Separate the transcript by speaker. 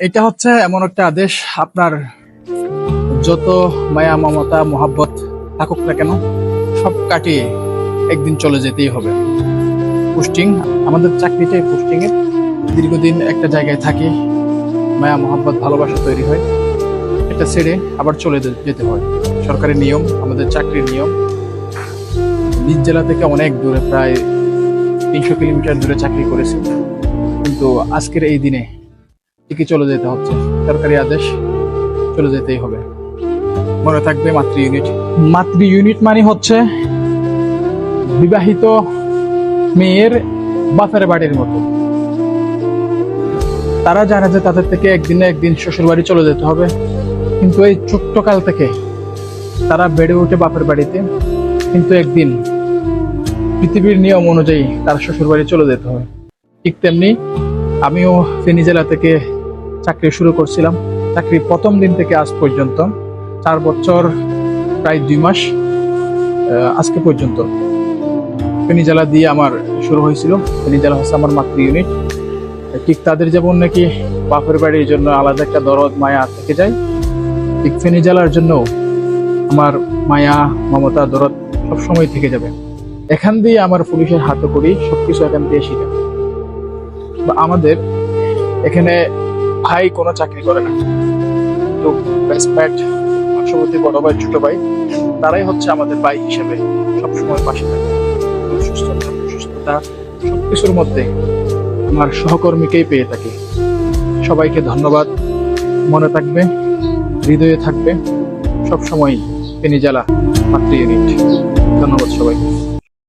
Speaker 1: এটা হচ্ছে এমন একটা আদেশ, আপনার যত মায়া মমতা মোহাব্বত থাকুক না কেন সব কাটিয়ে একদিন চলে যেতেই হবে। পোস্টিং, আমাদের চাকরিটাই পোস্টিং এর। দীর্ঘদিন একটা জায়গায় থাকি, মায়া মোহাব্বত ভালোবাসা তৈরি হয়, এটা ছেড়ে আবার চলে যেতে হয়। সরকারি নিয়ম, আমাদের চাকরির নিয়ম। নিজ জেলা থেকে অনেক দূরে, প্রায় 300 কিলোমিটার দূরে চাকরি করেছি, কিন্তু আজকের এই দিনে ঠিকই চলে যেতে হচ্ছে। সরকারি আদেশ, চলে যেতেই হবে। মনে থাকবে মাতৃ ইউনিট। মাতৃ ইউনিট মানে হচ্ছে বিবাহিত মেয়ের বাপের বাড়ির মতো। তারা জানে যে তাদের থেকে একদিন না একদিন শ্বশুর বাড়ি চলে যেতে হবে, কিন্তু এই ছোট্ট কাল থেকে তারা বেড়ে ওঠে বাপের বাড়িতে, কিন্তু একদিন পৃথিবীর নিয়ম অনুযায়ী তার শ্বশুর বাড়ি চলে যেতে হবে। ঠিক তেমনি আমিও ফেনী জেলা থেকে চাকরি শুরু করছিলাম। চাকরি প্রথম দিন থেকে আজ পর্যন্ত 4 বছর প্রায় 2 মাস, আজকে পর্যন্ত ফেনী জেলা দিয়ে আমার শুরু হয়েছিল। ফেনী জেলা হচ্ছে আমার মাতৃ ইউনিট। ঠিক তাদের যেমন নাকি বাপের বাড়ির জন্য আলাদা একটা দরদ মায়া থেকে যায়, ঠিক ফেনী জেলার জন্য আমার মায়া মমতা দরদ সবসময় থেকে যাবে। এখান দিয়ে আমার পুলিশের হাতে করি, সবকিছু এখান দিয়ে শিখে। আমাদের এখানে ভাই কোনো চাকরি করে না, তো রেসপেক্ট, পার্শ্ববর্তী বড় ভাই ছোট ভাই তারাই হচ্ছে আমাদের ভাই হিসেবে সবসময় পাশে থাকে। সুস্থতা সবকিছুর মধ্যে আমার সহকর্মীকেই পেয়ে থাকি। সবাইকে ধন্যবাদ। মনে থাকবে, হৃদয়ে থাকবে সবসময় ফেনী জেলা মাতৃ ইউনিট। ধন্যবাদ সবাইকে।